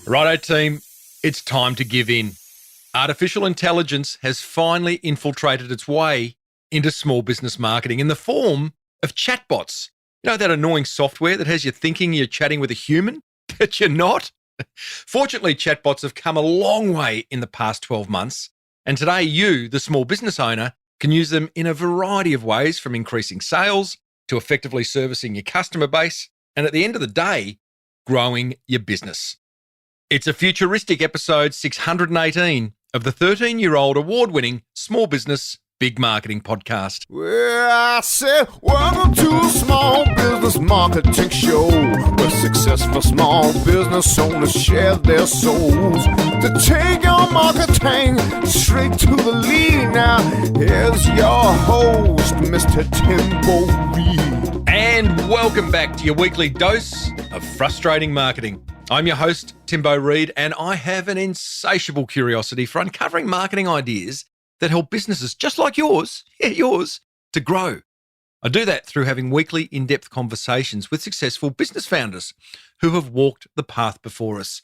Righto team, it's time to give in. Artificial intelligence has finally infiltrated its way into small business marketing in the form of chatbots. You know, that annoying software that has you thinking you're chatting with a human, but you're not? Fortunately, chatbots have come a long way in the past 12 months, and today you, the small business owner, can use them in a variety of ways, from increasing sales to effectively servicing your customer base, and at the end of the day, growing your business. It's a futuristic episode 618 of the 13-year-old award-winning Small Business Big Marketing podcast. Well, I said, welcome to a small business marketing show, where successful small business owners share their souls to take your marketing straight to the lead. Now, here's your host, Mr. Timbo Reid. And welcome back to your weekly dose of frustrating marketing. I'm your host, Timbo Reid, and I have an insatiable curiosity for uncovering marketing ideas that help businesses just like yours, to grow. I do that through having weekly in-depth conversations with successful business founders who have walked the path before us.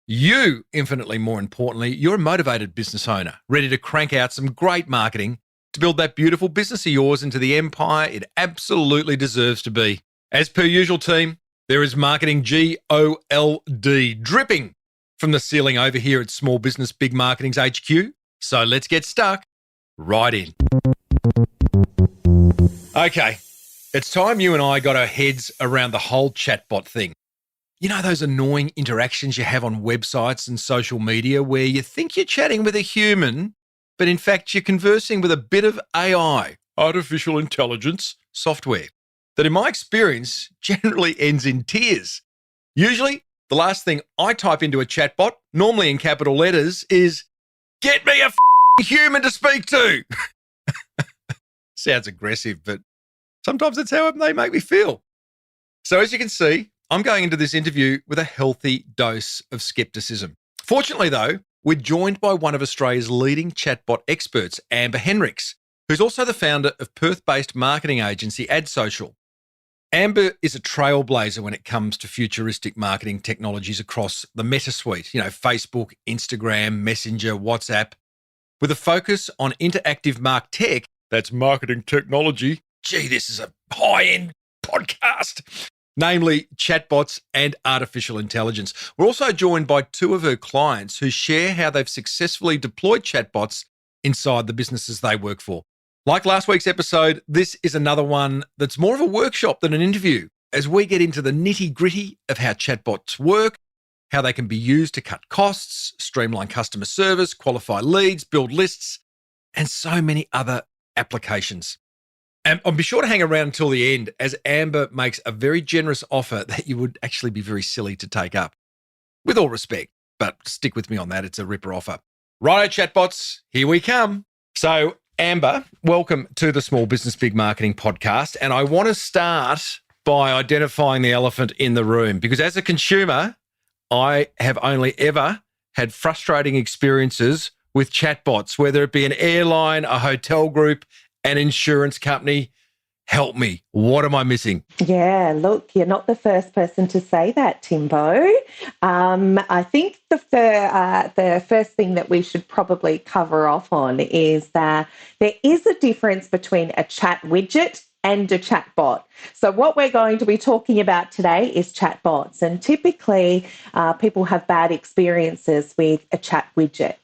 You, infinitely more importantly, you're a motivated business owner, ready to crank out some great marketing to build that beautiful business of yours into the empire it absolutely deserves to be. As per usual, team, there is marketing GOLD dripping from the ceiling over here at Small Business Big Marketing's HQ. So let's get stuck right in. Okay, it's time you and I got our heads around the whole chatbot thing. You know those annoying interactions you have on websites and social media where you think you're chatting with a human, but in fact you're conversing with a bit of AI, artificial intelligence software, that in my experience generally ends in tears. Usually, the last thing I type into a chatbot, normally in capital letters, is, "Get me a human to speak to." Sounds aggressive, but sometimes that's how they make me feel. So as you can see, I'm going into this interview with a healthy dose of skepticism. Fortunately, though, we're joined by one of Australia's leading chatbot experts, Amberlea Henriques, who's also the founder of Perth-based marketing agency AdSocial. Amber is a trailblazer when it comes to futuristic marketing technologies across the Meta suite, Facebook, Instagram, Messenger, WhatsApp, with a focus on interactive tech. That's marketing technology. Gee, this is a high-end podcast. Namely, chatbots and artificial intelligence. We're also joined by two of her clients who share how they've successfully deployed chatbots inside the businesses they work for. Like last week's episode, this is another one that's more of a workshop than an interview, as we get into the nitty-gritty of how chatbots work, how they can be used to cut costs, streamline customer service, qualify leads, build lists, and so many other applications. And I'll be sure to hang around until the end, as Amber makes a very generous offer that you would actually be very silly to take up. With all respect, but stick with me on that. It's a ripper offer. Righto, chatbots, here we come. So, Amber, welcome to the Small Business Big Marketing podcast. And I want to start by identifying the elephant in the room, because as a consumer, I have only ever had frustrating experiences with chatbots, whether it be an airline, a hotel group, an insurance company. Help me. What am I missing? Yeah, look, you're not the first person to say that, Timbo. I think the first thing that we should probably cover off on is that there is a difference between a chat widget and a chatbot. So what we're going to be talking about today is chatbots, and typically people have bad experiences with a chat widget.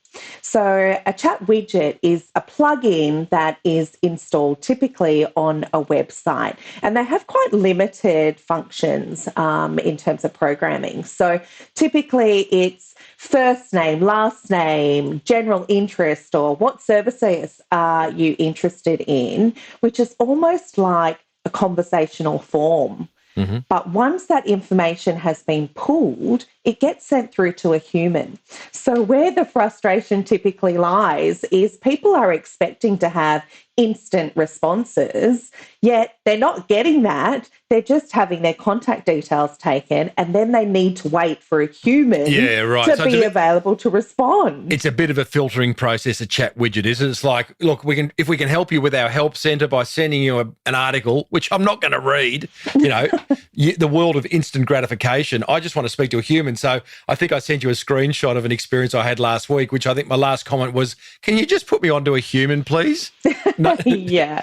So a chat widget is a plugin that is installed typically on a website, and they have quite limited functions in terms of programming. So typically it's first name, last name, general interest, or what services are you interested in, which is almost like a conversational form. Mm-hmm. But once that information has been pulled, it gets sent through to a human. So where the frustration typically lies is people are expecting to have instant responses, yet they're not getting that. They're just having their contact details taken, and then they need to wait for a human to be available to respond. It's a bit of a filtering process, a chat widget, isn't it? It's like, look, if we can help you with our help centre by sending you an article, which I'm not going to read, the world of instant gratification, I just want to speak to a human. So I think I sent you a screenshot of an experience I had last week, which I think my last comment was, can you just put me onto a human, please? No. Yeah,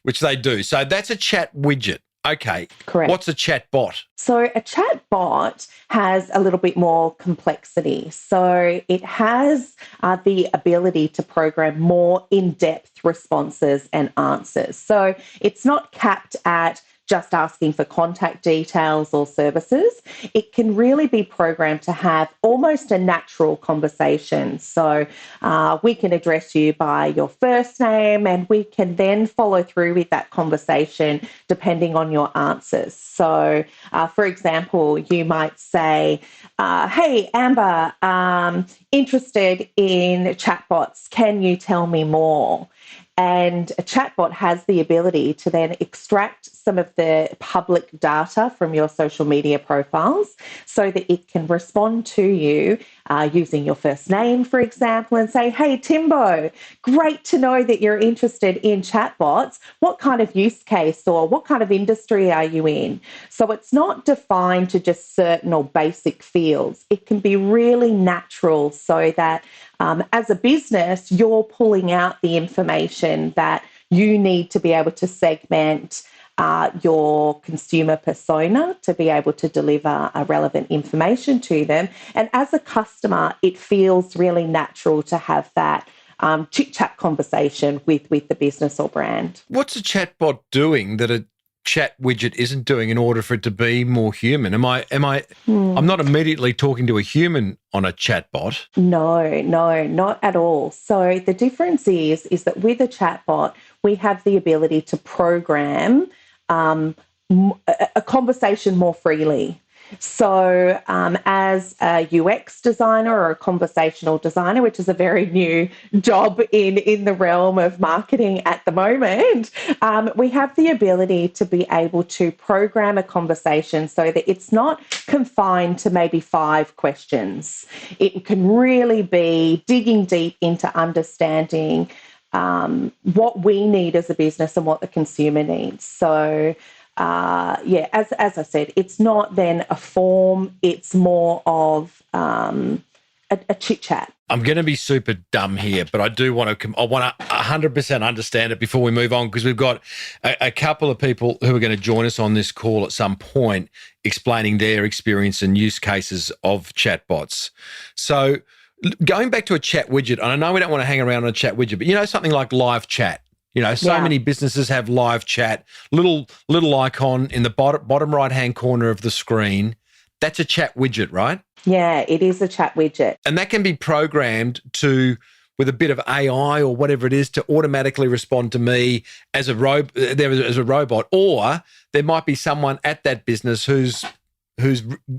which they do. So that's a chat widget. Okay. Correct. What's a chat bot? So a chat bot has a little bit more complexity. So it has the ability to program more in-depth responses and answers. So it's not capped at just asking for contact details or services. It can really be programmed to have almost a natural conversation. So we can address you by your first name, and we can then follow through with that conversation depending on your answers. So, for example, you might say, hey, Amber, interested in chatbots. Can you tell me more? And a chatbot has the ability to then extract some of the public data from your social media profiles so that it can respond to you using your first name, for example, and say, hey, Timbo, great to know that you're interested in chatbots. What kind of use case or what kind of industry are you in? So it's not defined to just certain or basic fields. It can be really natural so that as a business, you're pulling out the information that you need to be able to segment your consumer persona to be able to deliver relevant information to them. And as a customer, it feels really natural to have that chit-chat conversation with the business or brand. What's a chatbot doing that a chat widget isn't doing in order for it to be more human? I'm not immediately talking to a human on a chatbot. No, not at all. So the difference is that with a chatbot, we have the ability to program a conversation more freely. So as a UX designer or a conversational designer, which is a very new job in the realm of marketing at the moment, we have the ability to be able to program a conversation so that it's not confined to maybe 5 questions. It can really be digging deep into understanding what we need as a business and what the consumer needs. So as I said, it's not then a form, it's more of a chit-chat. I'm going to be super dumb here, but I want to 100% understand it before we move on, because we've got a couple of people who are going to join us on this call at some point explaining their experience and use cases of chatbots. So going back to a chat widget, and I know we don't want to hang around on a chat widget, but something like live chat. Many businesses have live chat, little icon in the bottom right-hand corner of the screen. That's a chat widget, right? Yeah, it is a chat widget. And that can be programmed with a bit of AI or whatever it is, to automatically respond to me as a robot. Or there might be someone at that business who's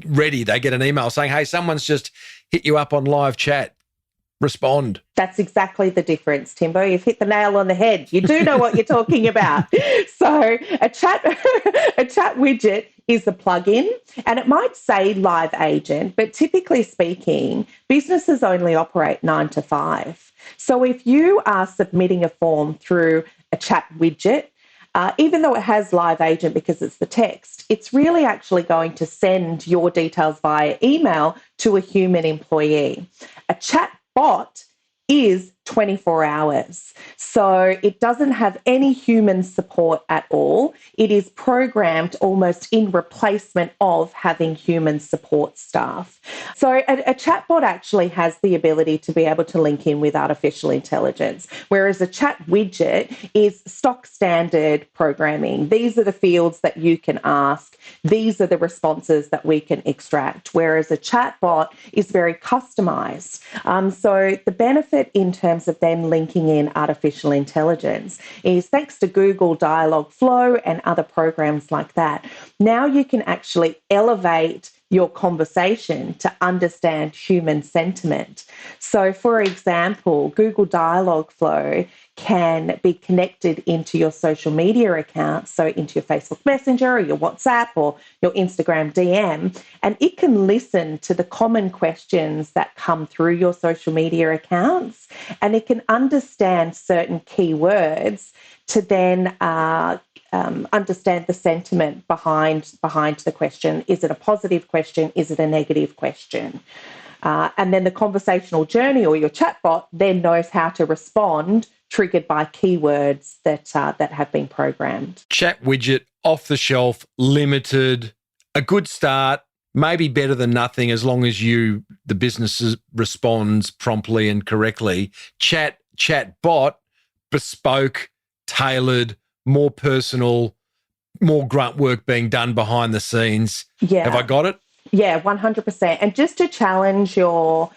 ready. They get an email saying, hey, someone's just hit you up on live chat. Respond. That's exactly the difference, Timbo. You've hit the nail on the head. You do know what you're talking about. So a chat widget is a plugin, and it might say live agent, but typically speaking, businesses only operate 9 to 5. So if you are submitting a form through a chat widget, even though it has live agent because it's the text, it's really actually going to send your details via email to a human employee. A chat bot is 24 hours. So it doesn't have any human support at all. It is programmed almost in replacement of having human support staff. So a chatbot actually has the ability to be able to link in with artificial intelligence, whereas a chat widget is stock standard programming. These are the fields that you can ask. These are the responses that we can extract, whereas a chatbot is very customized. So the benefit in terms of then linking in artificial intelligence is, thanks to Google Dialogflow and other programs like that, now you can actually elevate your conversation to understand human sentiment. So, for example, Google Dialogflow can be connected into your social media accounts, so into your Facebook Messenger or your WhatsApp or your Instagram DM, and it can listen to the common questions that come through your social media accounts, and it can understand certain keywords to then understand the sentiment behind the question. Is it a positive question? Is it a negative question? And then the conversational journey or your chatbot then knows how to respond, triggered by keywords that have been programmed. Chat widget, off the shelf, limited, a good start, maybe better than nothing as long as the business responds promptly and correctly. Chatbot, bespoke, tailored, more personal, more grunt work being done behind the scenes. Yeah. Have I got it? Yeah, 100%. And just to challenge your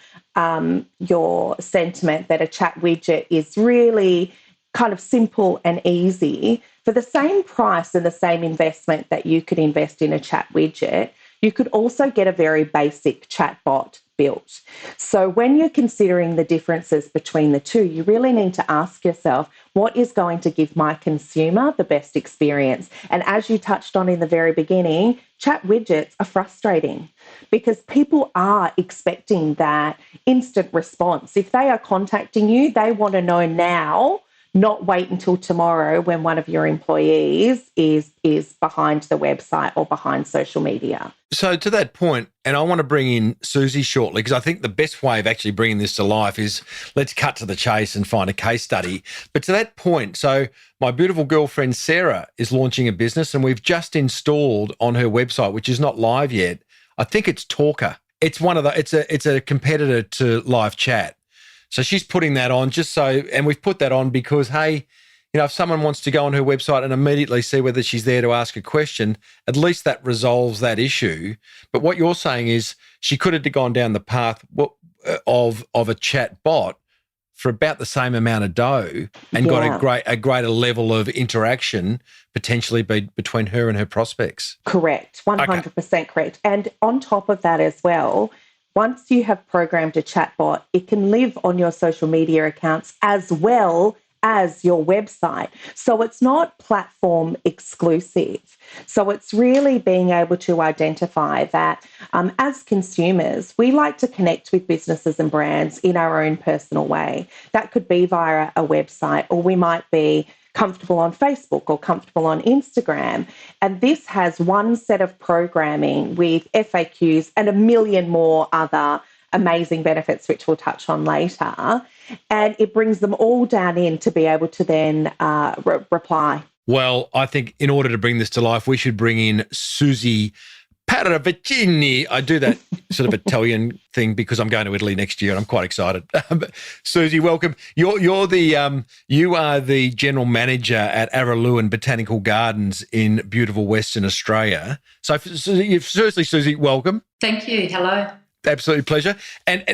sentiment that a chat widget is really kind of simple and easy, for the same price and the same investment that you could invest in a chat widget, you could also get a very basic chatbot built. So when you're considering the differences between the two, you really need to ask yourself, what is going to give my consumer the best experience? And as you touched on in the very beginning, chat widgets are frustrating because people are expecting that instant response. If they are contacting you, they want to know now, not wait until tomorrow when one of your employees is behind the website or behind social media. So to that point, and I want to bring in Susie shortly, because I think the best way of actually bringing this to life is let's cut to the chase and find a case study. But to that point, so my beautiful girlfriend Sarah is launching a business, and we've just installed on her website, which is not live yet, I think it's Talker. It's it's a competitor to live chat. So she's putting that on and we've put that on because, hey, if someone wants to go on her website and immediately see whether she's there to ask a question, at least that resolves that issue. But what you're saying is she could have gone down the path of a chat bot for about the same amount of dough and got a greater level of interaction potentially between her and her prospects. Correct, 100% correct. And on top of that as well, once you have programmed a chatbot, it can live on your social media accounts as well as your website. So it's not platform exclusive. So it's really being able to identify that as consumers, we like to connect with businesses and brands in our own personal way. That could be via a website, or we might be comfortable on Facebook or comfortable on Instagram. And this has one set of programming with FAQs and a million more other amazing benefits, which we'll touch on later. And it brings them all down in to be able to then reply. Well, I think in order to bring this to life, we should bring in Susie Paravicini. I do that sort of Italian thing because I'm going to Italy next year and I'm quite excited. Susie, welcome. You are the general manager at Amberlea Botanical Gardens in beautiful Western Australia. So firstly, Susie, welcome. Thank you. Hello. Absolute pleasure. And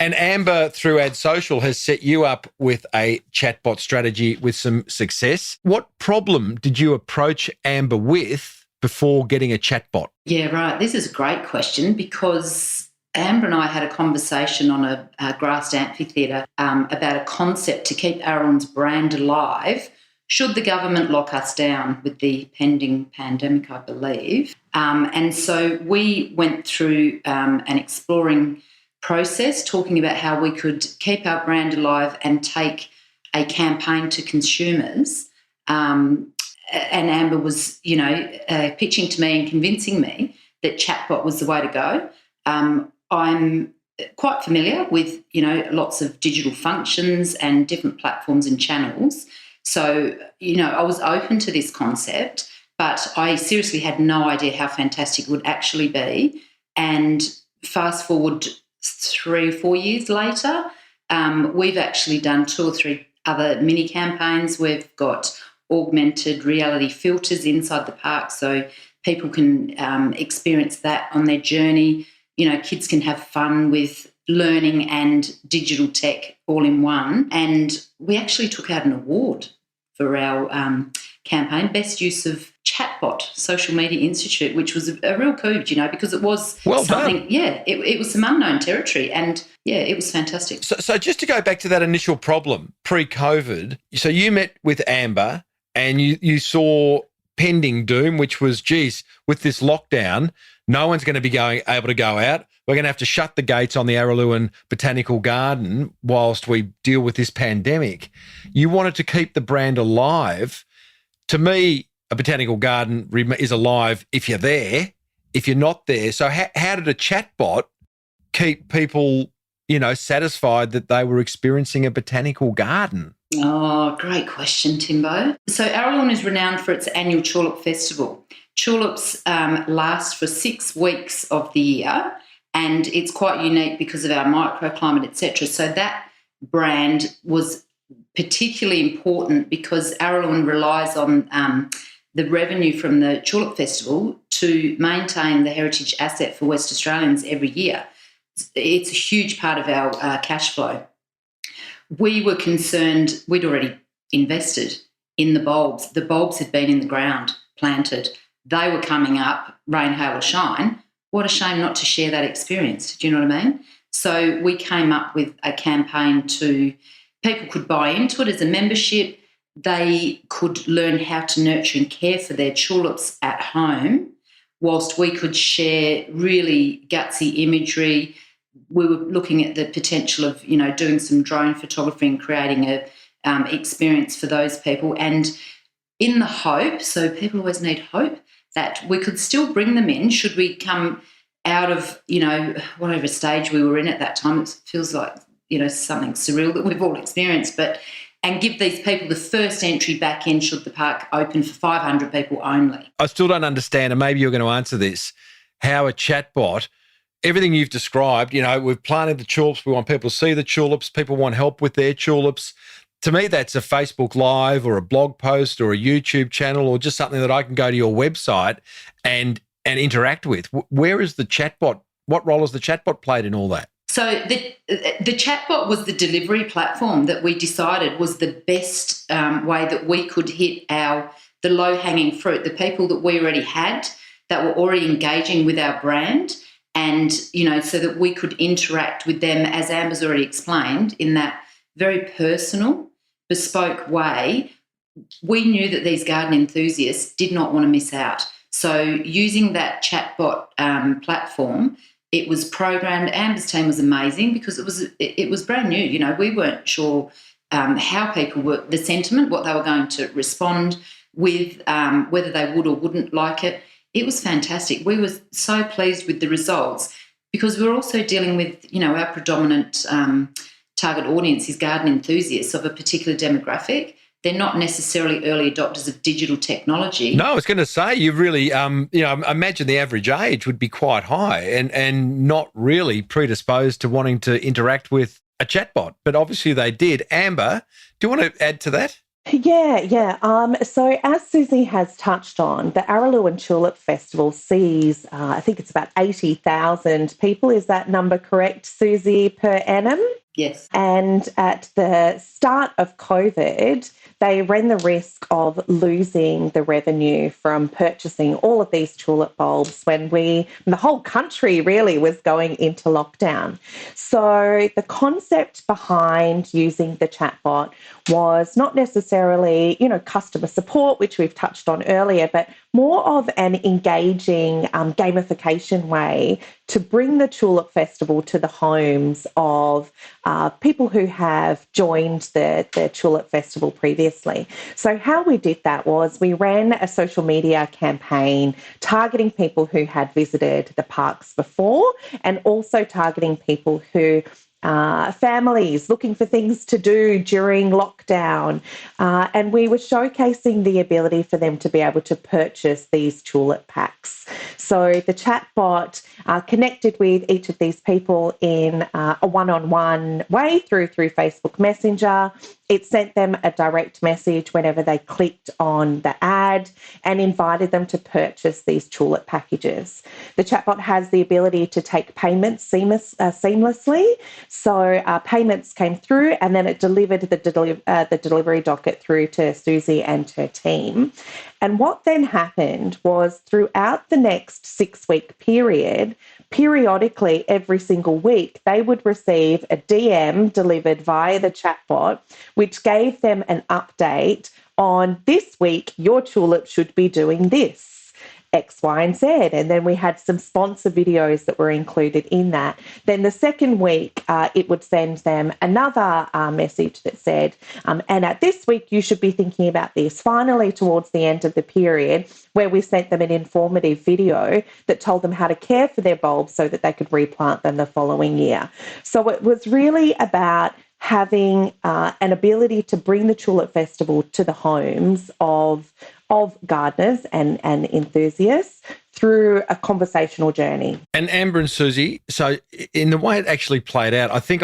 Amber through Ad Social has set you up with a chatbot strategy with some success. What problem did you approach Amber with before getting a chatbot? Yeah, right. This is a great question because Amber and I had a conversation on a grassed amphitheatre about a concept to keep Aaron's brand alive should the government lock us down with the pending pandemic, I believe. And so we went through an exploring process talking about how we could keep our brand alive and take a campaign to consumers. And Amber was, pitching to me and convincing me that chatbot was the way to go. I'm quite familiar with, lots of digital functions and different platforms and channels. So, I was open to this concept, but I seriously had no idea how fantastic it would actually be. And fast forward 3 or 4 years later, we've actually done 2 or 3 other mini campaigns. We've got augmented reality filters inside the park so people can experience that on their journey. Kids can have fun with learning and digital tech all in one. And we actually took out an award for our campaign, Best Use of Chatbot Social Media Institute, which was a real coup, because it was Well something, done. it was some unknown territory, and it was fantastic. So just to go back to that initial problem, pre-COVID, so you met with Amber and you saw pending doom, which was, geez, with this lockdown, no one's going to be able to go out. We're going to have to shut the gates on the Araluen Botanical Garden whilst we deal with this pandemic. You wanted to keep the brand alive. To me, a botanical garden is alive if you're there, if you're not there. So how did a chatbot keep people, satisfied that they were experiencing a botanical garden? Oh, great question, Timbo. So Araluen is renowned for its annual Tulip Festival. Tulips last for 6 weeks of the year, and it's quite unique because of our microclimate, etc. So that brand was particularly important because Araluen relies on the revenue from the Tulip Festival to maintain the heritage asset for West Australians every year. It's a huge part of our cash flow. We were concerned, we'd already invested in the bulbs. The bulbs had been in the ground, planted. They were coming up, rain, hail or shine. What a shame not to share that experience. Do you know what I mean? So we came up with a campaign people could buy into it as a membership. They could learn how to nurture and care for their tulips at home, whilst we could share really gutsy imagery. We were looking at the potential of, doing some drone photography and creating a experience for those people. And in the hope, so people always need hope, that we could still bring them in should we come out of, whatever stage we were in at that time. It feels like, something surreal that we've all experienced, and give these people the first entry back in should the park open for 500 people only. I still don't understand, and maybe you're going to answer this, how a chatbot, everything you've described, we've planted the tulips, we want people to see the tulips, people want help with their tulips. To me, that's a Facebook Live or a blog post or a YouTube channel or just something that I can go to your website and interact with. Where is the chatbot? What role has the chatbot played in all that? So the chatbot was the delivery platform that we decided was the best way that we could hit the low-hanging fruit, the people that we already had that were already engaging with our brand, and, so that we could interact with them, as Amber's already explained, in that very personal, bespoke way. We knew that these garden enthusiasts did not want to miss out. So using that chatbot platform, it was programmed. Amber's team was amazing because it was brand new. We weren't sure how people were, the sentiment, what they were going to respond with, whether they would or wouldn't like it. It was fantastic. We were so pleased with the results because we're also dealing with, our predominant target audience is garden enthusiasts of a particular demographic. They're not necessarily early adopters of digital technology. No, I was going to say, you really, imagine the average age would be quite high and not really predisposed to wanting to interact with a chatbot. But obviously they did. Amber, do you want to add to that? Yeah. So as Susie has touched on, the Araluen Tulip Festival sees, I think it's about 80,000 people. Is that number correct, Susie, per annum? Yes. And at the start of COVID, they ran the risk of losing the revenue from purchasing all of these tulip bulbs when the whole country really was going into lockdown. So the concept behind using the chatbot was not necessarily, customer support, which we've touched on earlier, but more of an engaging gamification way to bring the Tulip Festival to the homes of people who have joined the Tulip Festival previously. So how we did that was we ran a social media campaign targeting people who had visited the parks before and also targeting people who families looking for things to do during lockdown. And we were showcasing the ability for them to be able to purchase these tulip packs. So the chatbot connected with each of these people in a one-on-one way through Facebook Messenger. It sent them a direct message whenever they clicked on the ad and invited them to purchase these tulip packages. The chatbot has the ability to take payments seamlessly. So payments came through and then it delivered the delivery docket through to Susie and her team. And what then happened was throughout the next 6-week period, periodically every single week, they would receive a DM delivered via the chatbot, which gave them an update on this week, your tulip should be doing this. X, Y, and Z. And then we had some sponsor videos that were included in that. Then the second week, it would send them another message that said, and at this week, you should be thinking about this. Finally, towards the end of the period, where we sent them an informative video that told them how to care for their bulbs so that they could replant them the following year. So it was really about having an ability to bring the Tulip Festival to the homes of gardeners and enthusiasts through a conversational journey. And Amber and Susie, so in the way it actually played out, I think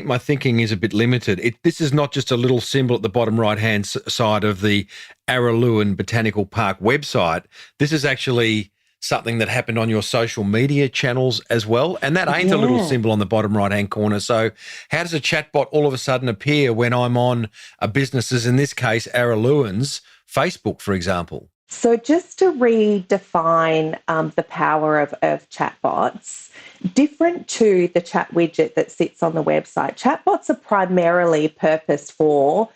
my thinking is a bit limited. This is not just a little symbol at the bottom right-hand side of the Araluen Botanical Park website. This is actually something that happened on your social media channels as well. And that ain't a little symbol on the bottom right-hand corner. So how does a chatbot all of a sudden appear when I'm on a business's, in this case, Araluen's Facebook, for example? So just to redefine the power of chatbots, different to the chat widget that sits on the website, chatbots are primarily purposed for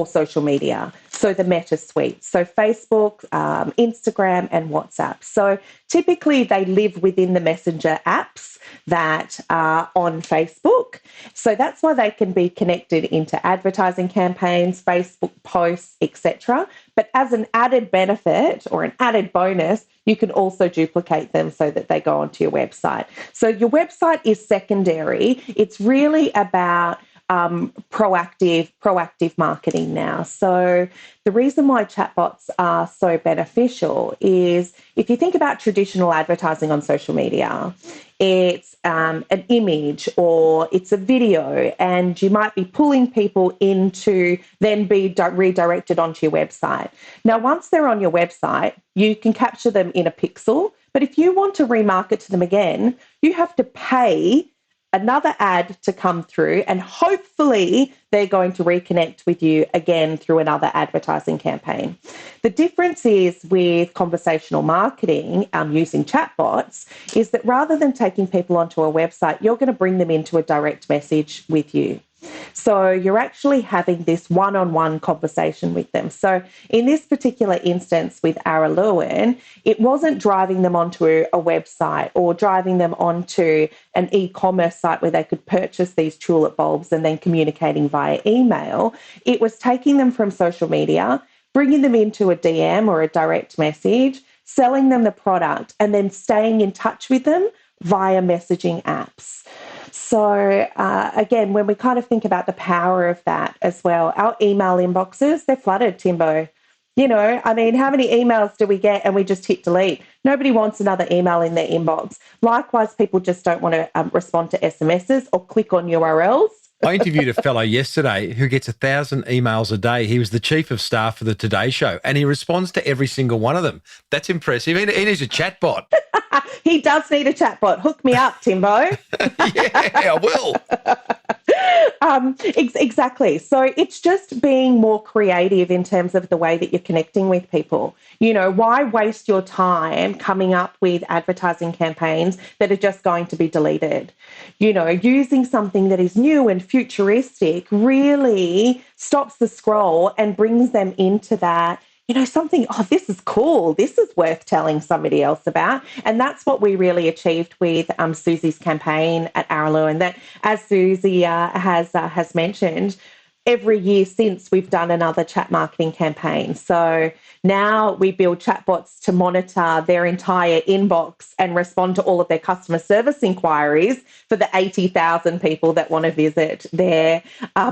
social media. So the Meta suite, so Facebook, Instagram, and WhatsApp. So typically they live within the Messenger apps that are on Facebook. So that's why they can be connected into advertising campaigns, Facebook posts, etc. But as an added benefit or an added bonus, you can also duplicate them so that they go onto your website. So your website is secondary. It's really about proactive marketing now. So the reason why chatbots are so beneficial is if you think about traditional advertising on social media, it's an image or it's a video, and you might be pulling people in to then be redirected onto your website. Now, once they're on your website, you can capture them in a pixel, but if you want to remarket to them again, you have to pay another ad to come through, and hopefully they're going to reconnect with you again through another advertising campaign. The difference is with conversational marketing using chatbots is that rather than taking people onto a website, you're going to bring them into a direct message with you. So you're actually having this one-on-one conversation with them. So in this particular instance with Araluen, it wasn't driving them onto a website or driving them onto an e-commerce site where they could purchase these tulip bulbs and then communicating via email. It was taking them from social media, bringing them into a DM or a direct message, selling them the product, and then staying in touch with them via messaging apps. So again, when we kind of think about the power of that as well, our email inboxes, they're flooded, Timbo. You know, I mean, how many emails do we get and we just hit delete? Nobody wants another email in their inbox. Likewise, people just don't want to respond to SMSs or click on URLs. I interviewed a fellow yesterday who gets 1,000 emails a day. He was the chief of staff for the Today Show, and he responds to every single one of them. That's impressive. He needs a chatbot. He does need a chatbot. Hook me up, Timbo. Yeah, I will. Exactly. So it's just being more creative in terms of the way that you're connecting with people. You know, why waste your time coming up with advertising campaigns that are just going to be deleted? You know, using something that is new and futuristic really stops the scroll and brings them into that, you know, something, oh, this is cool. This is worth telling somebody else about. And that's what we really achieved with Susie's campaign at Araluen. And that, as Susie has mentioned, every year since we've done another chat marketing campaign. So now we build chatbots to monitor their entire inbox and respond to all of their customer service inquiries for the 80,000 people that want to visit their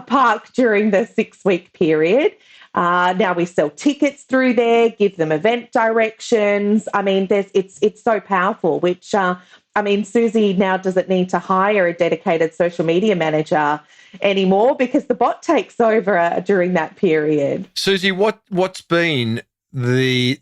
park during the 6-week period. Now we sell tickets through there, give them event directions. I mean, it's so powerful, which, Susie now doesn't need to hire a dedicated social media manager anymore because the bot takes over during that period. Susie, what's been the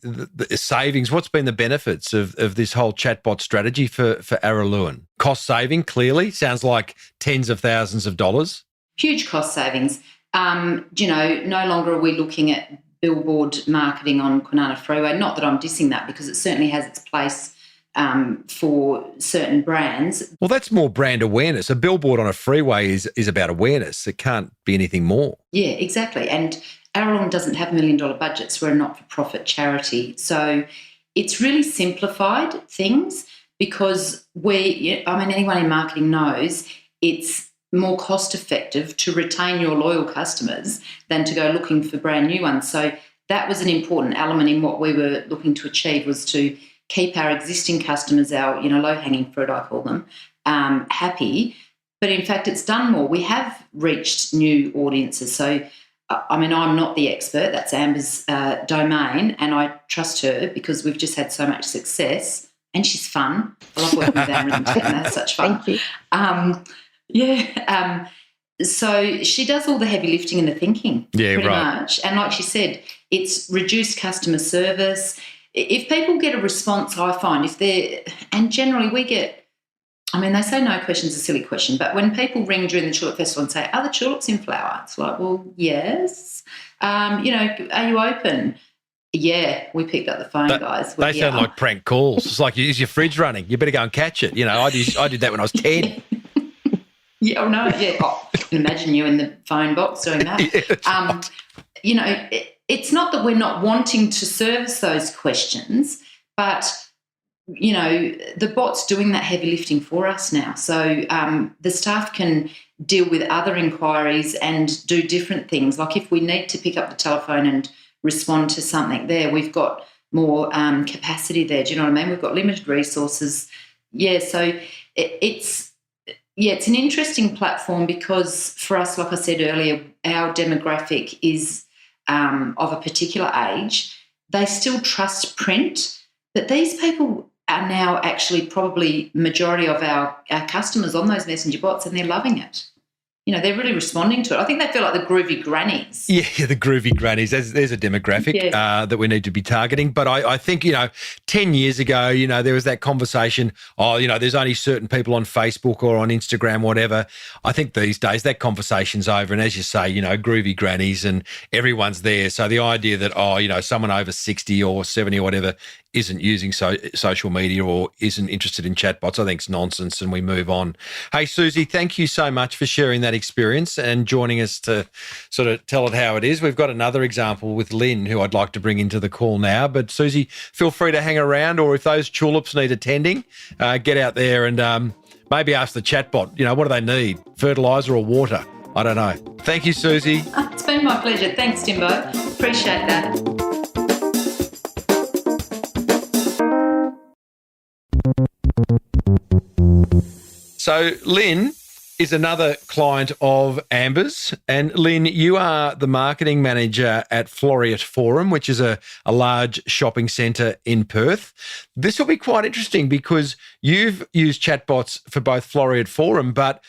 savings? What's been the benefits of this whole chatbot strategy for Araluen? Cost saving, clearly. Sounds like tens of thousands of dollars. Huge cost savings. No longer are we looking at billboard marketing on Kwinana Freeway. Not that I'm dissing that, because it certainly has its place for certain brands. Well, that's more brand awareness. A billboard on a freeway is about awareness. It can't be anything more. Yeah, exactly. And Araluen doesn't have $1 million budgets. We're a not-for-profit charity. So it's really simplified things, because anyone in marketing knows it's more cost-effective to retain your loyal customers than to go looking for brand new ones. So that was an important element in what we were looking to achieve, was to keep our existing customers, our low-hanging fruit, I call them, happy. But in fact, it's done more. We have reached new audiences. So, I'm not the expert. That's Amber's domain, and I trust her because we've just had so much success, and she's fun. I love working with Amber, and that's such fun. Thank you. So she does all the heavy lifting and the thinking, pretty right. much. And like she said, it's reduced customer service. If people get a response, I find, and generally we get, they say no question's a silly question, but when people ring during the Tulip Festival and say, are the tulips in flower? It's like, well, yes. Are you open? Yeah, we picked up the phone, guys. They sound like prank calls. It's like, is your fridge running? You better go and catch it. I did that when I was 10. Yeah, oh, no, yeah. Oh, I can imagine you in the phone box doing that. It's not that we're not wanting to service those questions, but the bot's doing that heavy lifting for us now. So the staff can deal with other inquiries and do different things. Like if we need to pick up the telephone and respond to something there, we've got more capacity there. Do you know what I mean? We've got limited resources. Yeah, so it's an interesting platform because for us, like I said earlier, our demographic is of a particular age. They still trust print, but these people are now actually probably majority of our customers on those messenger bots, and they're loving it. They're really responding to it. I think they feel like the groovy grannies. Yeah, the groovy grannies. There's a demographic that we need to be targeting. But I think, 10 years ago, there was that conversation, there's only certain people on Facebook or on Instagram, whatever. I think these days that conversation's over. And as you say, groovy grannies and everyone's there. So the idea that, someone over 60 or 70 or whatever isn't using social media or isn't interested in chatbots, I think it's nonsense, and we move on. Hey, Susie, thank you so much for sharing that experience and joining us to sort of tell it how it is. We've got another example with Lynn, who I'd like to bring into the call now. But Susie, feel free to hang around, or if those tulips need attending, get out there and maybe ask the chatbot, what do they need, fertiliser or water? I don't know. Thank you, Susie. It's been my pleasure. Thanks, Timbo. Appreciate that. So Lynn is another client of Amber's. And Lynn, you are the marketing manager at Floreat Forum, which is a large shopping centre in Perth. This will be quite interesting because you've used chatbots for both Floreat Forum, but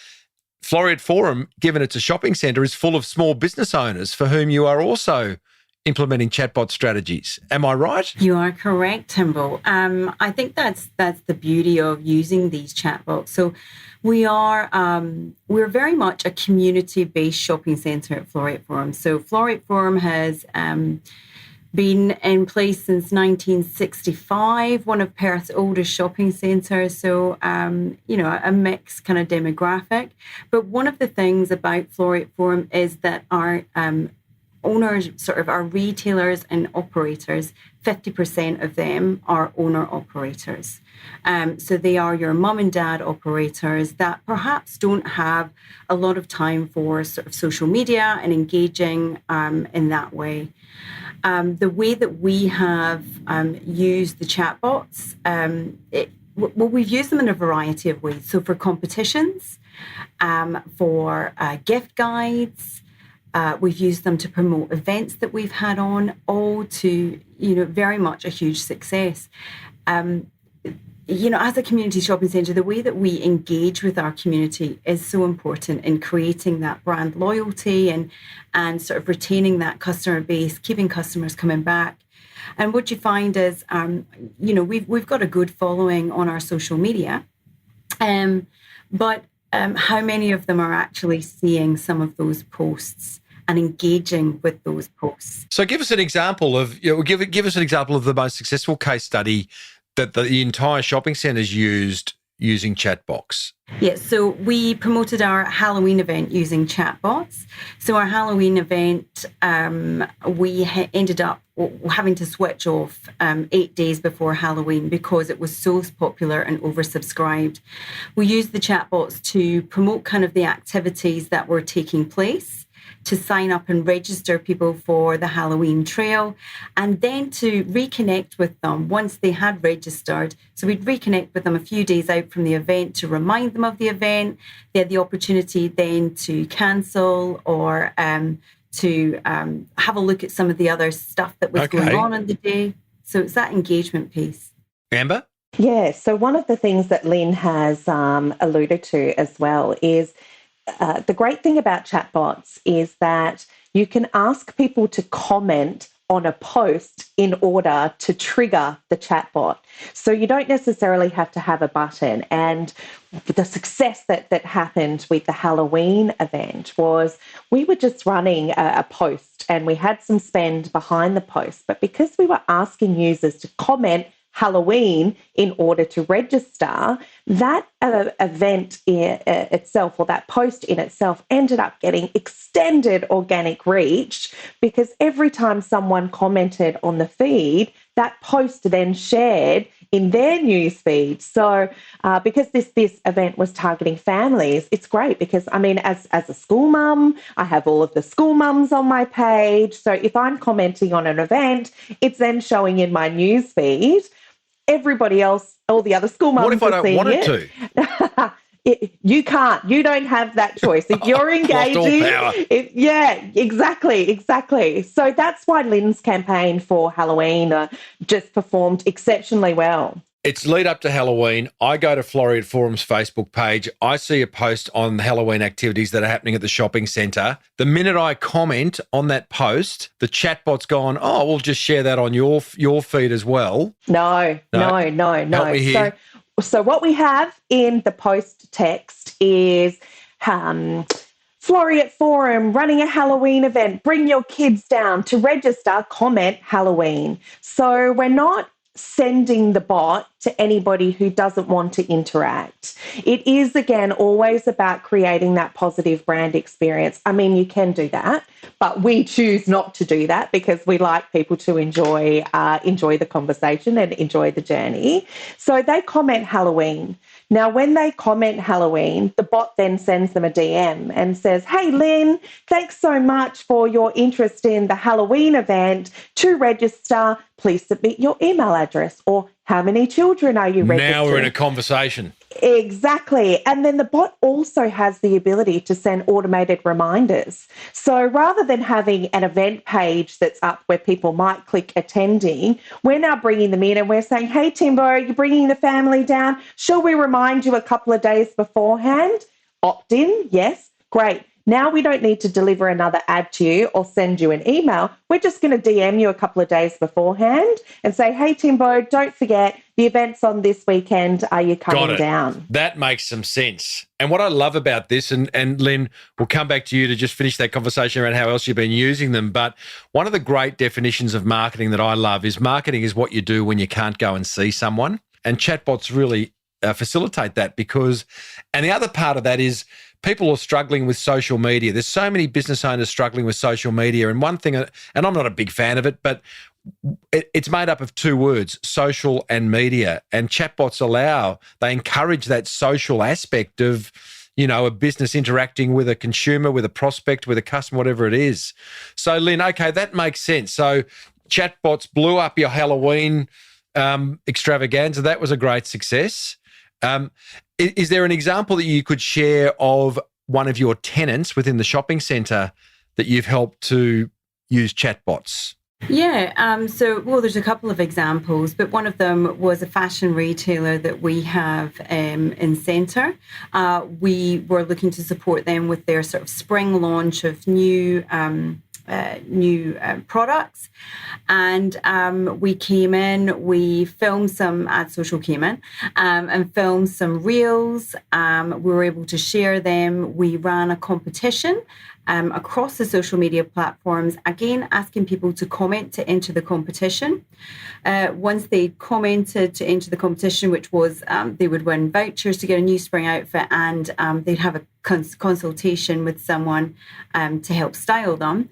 Floreat Forum, given it's a shopping centre, is full of small business owners for whom you are also implementing chatbot strategies. Am I right? You are correct, Timbo. I think that's the beauty of using these chatbots. So we're very much a community-based shopping centre at Floreat Forum. So Floreat Forum has been in place since 1965, one of Perth's oldest shopping centres. So, a mixed kind of demographic. But one of the things about Floreat Forum is that our owners, sort of our retailers and operators, 50% of them are owner-operators. So they are your mum and dad operators that perhaps don't have a lot of time for sort of social media and engaging in that way. The way that we have used the chatbots, we've used them in a variety of ways. So for competitions, for gift guides, We've used them to promote events that we've had on, all to, very much a huge success. As a community shopping centre, the way that we engage with our community is so important in creating that brand loyalty and sort of retaining that customer base, keeping customers coming back. And what you find is, we've got a good following on our social media, but how many of them are actually seeing some of those posts and engaging with those posts? So give us an example of, give us an example of the most successful case study that the entire shopping centre's used using Chatbots. Yeah, so we promoted our Halloween event using Chatbots. So our Halloween event, we ended up having to switch off 8 days before Halloween because it was so popular and oversubscribed. We used the Chatbots to promote kind of the activities that were taking place, to sign up and register people for the Halloween trail, and then to reconnect with them once they had registered. So we'd reconnect with them a few days out from the event to remind them of the event. They had the opportunity then to cancel or to have a look at some of the other stuff that was going on in the day. So it's that engagement piece. Amber? Yeah, so one of the things that Lynn has alluded to as well is the great thing about Chatbots is that you can ask people to comment on a post in order to trigger the chatbot. So you don't necessarily have to have a button. And the success that happened with the Halloween event was we were just running a post and we had some spend behind the post. But because we were asking users to comment Halloween in order to register, that event itself, or that post in itself, ended up getting extended organic reach because every time someone commented on the feed, that post then shared in their news feed. So because this event was targeting families, it's great because, I mean, as a school mum, I have all of the school mums on my page. So if I'm commenting on an event, it's then showing in my news feed. Everybody else, all the other school mums. What if I don't want it to? You can't. You don't have that choice. If you're engaging, exactly. So that's why Lynn's campaign for Halloween just performed exceptionally well. It's lead up to Halloween. I go to Floreat Forum's Facebook page. I see a post on Halloween activities that are happening at the shopping centre. The minute I comment on that post, the chatbot's gone, oh, we'll just share that on your feed as well. No. Help me here. So what we have in the post text is Floreat Forum running a Halloween event. Bring your kids down to register, comment Halloween. So we're not sending the bot to anybody who doesn't want to interact. It is, again, always about creating that positive brand experience. I mean, you can do that, but we choose not to do that because we like people to enjoy the conversation and enjoy the journey. So they comment Halloween. Now, when they comment Halloween, the bot then sends them a DM and says, hey, Lynn, thanks so much for your interest in the Halloween event. To register, please submit your email address, or how many children are you registering? Now we're in a conversation. Exactly. And then the bot also has the ability to send automated reminders. So rather than having an event page that's up where people might click attending, we're now bringing them in and we're saying, hey, Timbo, you're bringing the family down. Shall we remind you a couple of days beforehand? Opt in? Yes. Great. Now we don't need to deliver another ad to you or send you an email. We're just going to DM you a couple of days beforehand and say, hey, Timbo, don't forget the event's on this weekend. Are you coming down? That makes some sense. And what I love about this, and Lynn, we'll come back to you to just finish that conversation around how else you've been using them. But one of the great definitions of marketing that I love is marketing is what you do when you can't go and see someone. And chatbots really facilitate that because, and the other part of that is, people are struggling with social media. There's so many business owners struggling with social media. And one thing, and I'm not a big fan of it, but it's made up of two words, social and media. And chatbots they encourage that social aspect of, a business interacting with a consumer, with a prospect, with a customer, whatever it is. So, Lynn, okay, that makes sense. So chatbots blew up your Halloween extravaganza. That was a great success. Is there an example that you could share of one of your tenants within the shopping centre that you've helped to use chatbots? Yeah, there's a couple of examples, but one of them was a fashion retailer that we have in Centre. We were looking to support them with their sort of spring launch of new products, and we came in, we filmed some Ad Social came in and filmed some reels. We were able to share them. We ran a competition across the social media platforms, again, asking people to comment to enter the competition. Once they commented to enter the competition, which was they would win vouchers to get a new spring outfit, and they'd have a consultation with someone to help style them.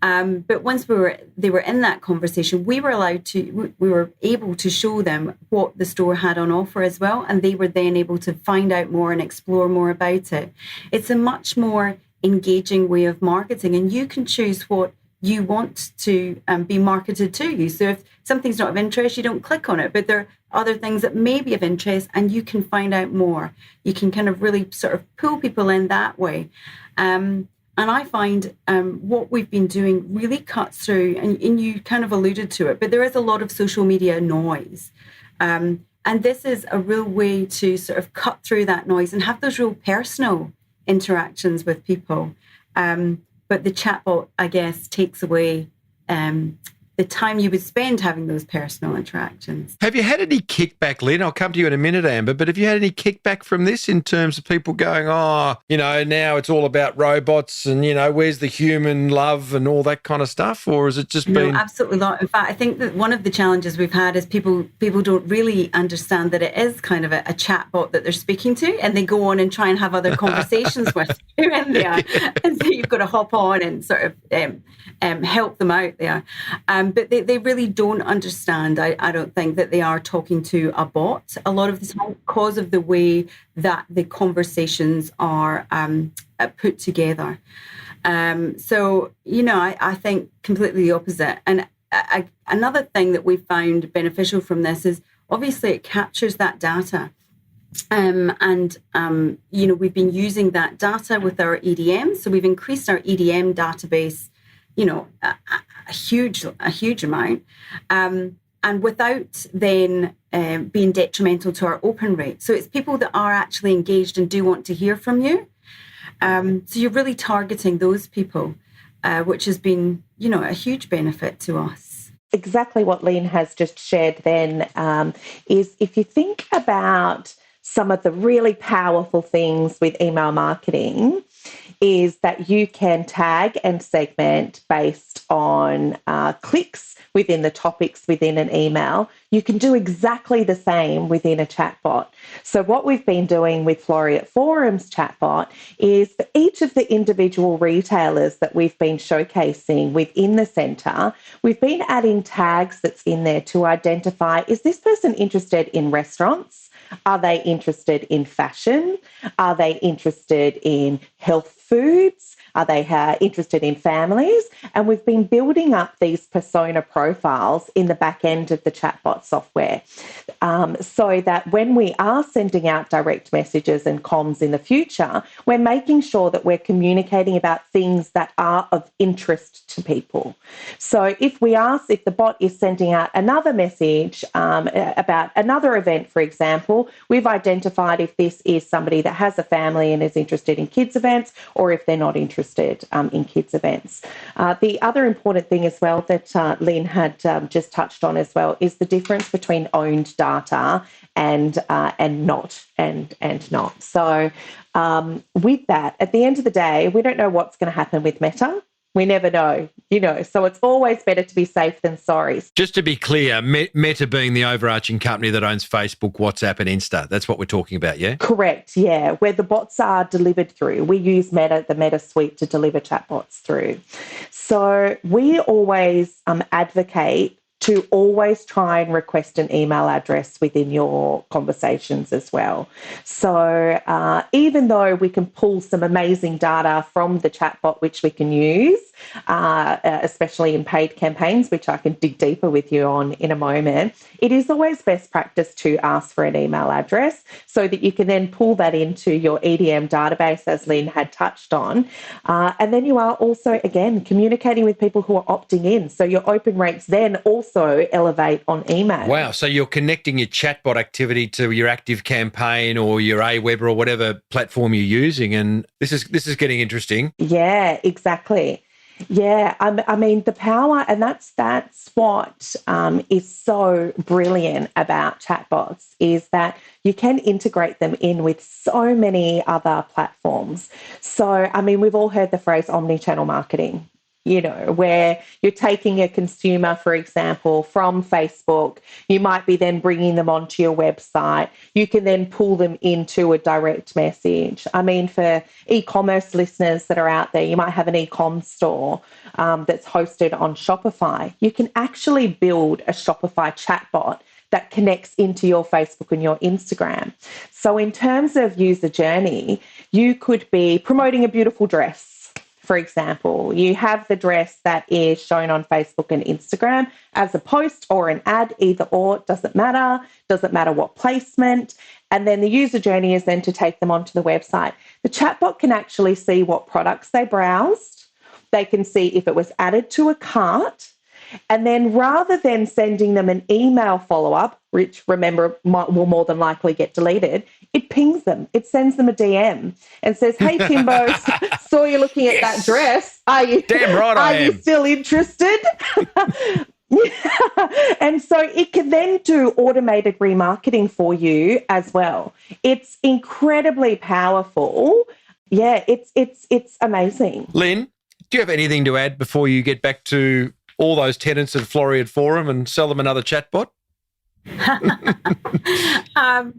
But once they were in that conversation, we were able to show them what the store had on offer as well, and they were then able to find out more and explore more about it. It's a much more engaging way of marketing, and you can choose what you want to be marketed to you. So if something's not of interest, you don't click on it, but there are other things that may be of interest and you can find out more. You can kind of really sort of pull people in that way. And I find what we've been doing really cuts through, and you kind of alluded to it, but there is a lot of social media noise. And this is a real way to sort of cut through that noise and have those real personal interactions with people. But the chatbot, I guess, takes away the time you would spend having those personal interactions. Have you had any kickback, Lynn? I'll come to you in a minute, Amber, but have you had any kickback from this in terms of people going, now it's all about robots and, where's the human love and all that kind of stuff? Or has it just been... No, absolutely not. In fact, I think that one of the challenges we've had is people don't really understand that it is kind of a chatbot that they're speaking to, and they go on and try and have other conversations with you in there. And so you've got to hop on and sort of help them out there. But they really don't understand, I don't think, that they are talking to a bot a lot of the time because of the way that the conversations are put together. I think completely the opposite. And another thing that we found beneficial from this is obviously it captures that data. We've been using that data with our EDM. So we've increased our EDM database a huge amount, and without then being detrimental to our open rate. So it's people that are actually engaged and do want to hear from you. So you're really targeting those people, which has been, a huge benefit to us. Exactly what Lynn has just shared then is if you think about some of the really powerful things with email marketing, is that you can tag and segment based on clicks within the topics within an email. You can do exactly the same within a chatbot. So what we've been doing with Laureate Forum's chatbot is for each of the individual retailers that we've been showcasing within the centre, we've been adding tags that's in there to identify, is this person interested in restaurants? Are they interested in fashion? Are they interested in health foods? Are they interested in families? And we've been building up these persona profiles in the back end of the chatbot software so that when we are sending out direct messages and comms in the future, we're making sure that we're communicating about things that are of interest to people. So if the bot is sending out another message about another event, for example, we've identified if this is somebody that has a family and is interested in kids events, or if they're not interested in kids events. The other important thing as well that Lynn had just touched on as well is the difference between owned data and not. So with that, at the end of the day, we don't know what's going to happen with Meta. We never know, so it's always better to be safe than sorry. Just to be clear, Meta being the overarching company that owns Facebook, WhatsApp and Insta, that's what we're talking about, yeah? Correct, yeah, where the bots are delivered through. We use the Meta suite to deliver chatbots through. So we always advocate to always try and request an email address within your conversations as well. So even though we can pull some amazing data from the chatbot, which we can use, especially in paid campaigns, which I can dig deeper with you on in a moment, it is always best practice to ask for an email address so that you can then pull that into your EDM database, as Lynn had touched on. And then you are also, again, communicating with people who are opting in. So your open rates then also elevate on email. Wow. So you're connecting your chatbot activity to your active campaign or your Aweber or whatever platform you're using. And this is getting interesting. Yeah, exactly. Yeah, I mean, the power, and that's what is so brilliant about chatbots, is that you can integrate them in with so many other platforms. So, I mean, we've all heard the phrase omni-channel marketing, you know, where you're taking a consumer, for example, from Facebook. You might be then bringing them onto your website. You can then pull them into a direct message. I mean, for e-commerce listeners that are out there, you might have an e-com store that's hosted on Shopify. You can actually build a Shopify chatbot that connects into your Facebook and your Instagram. So in terms of user journey, you could be promoting a beautiful dress. For example, you have the dress that is shown on Facebook and Instagram as a post or an ad, either or, doesn't matter what placement. And then the user journey is then to take them onto the website. The chatbot can actually see what products they browsed. They can see if it was added to a cart. And then rather than sending them an email follow-up, which, remember, will more than likely get deleted, it pings them. It sends them a DM and says, hey, Timbo, saw you looking at that dress. Are you still interested? And so it can then do automated remarketing for you as well. It's incredibly powerful. Yeah, it's amazing. Lynn, do you have anything to add before you get back to all those tenants of Floriad Forum and sell them another chatbot?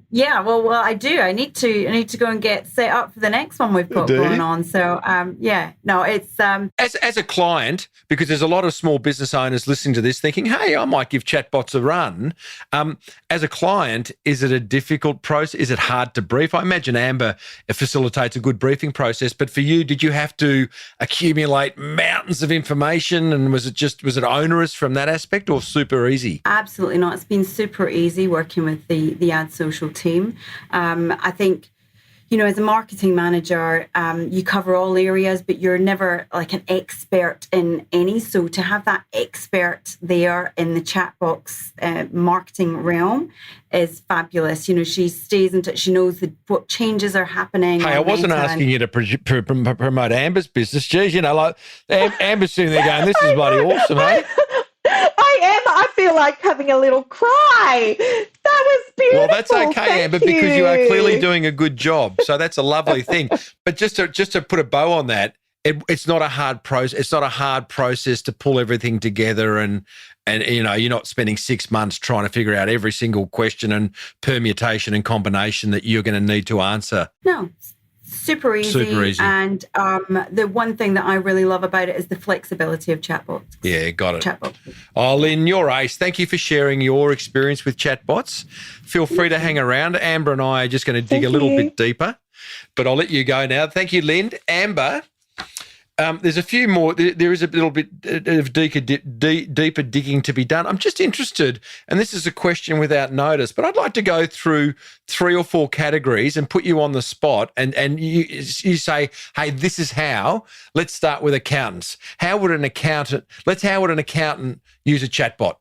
Yeah, well, I do. I need to go and get set up for the next one we've got going on. So, it's as a client, because there's a lot of small business owners listening to this thinking, hey, I might give chatbots a run. As a client, is it a difficult process? Is it hard to brief? I imagine Amber facilitates a good briefing process, but for you, did you have to accumulate mountains of information, and was it onerous from that aspect, or super easy? Absolutely not. It's been super easy working with the ad social team. I think, as a marketing manager, you cover all areas, but you're never like an expert in any. So to have that expert there in the chatbox marketing realm is fabulous. She stays in touch. She knows what changes are happening. Hey, I wasn't asking you to promote Amber's business. Geez, Amber's sitting there going, this is bloody awesome, eh? I am. I feel like having a little cry. That was beautiful. Well, that's okay, Thank Amber, because you are clearly doing a good job. So that's a lovely thing. But just to put a bow on that, it's not a hard process. It's not a hard process to pull everything together, and you're not spending 6 months trying to figure out every single question and permutation and combination that you're going to need to answer. No. Super easy. And the one thing that I really love about it is the flexibility of chatbots. Yeah, got it. Chatbots. Oh, Lynn, you're ace. Thank you for sharing your experience with chatbots. Feel free to hang around. Amber and I are just going to dig a little bit deeper, but I'll let you go now. Thank you, Lynn. Amber, there's a few more. There is a little bit of deeper digging to be done. I'm just interested, and this is a question without notice, but I'd like to go through 3 or 4 categories and put you on the spot, and you say, hey, this is how. Let's start with accountants. How would an accountant use a chatbot?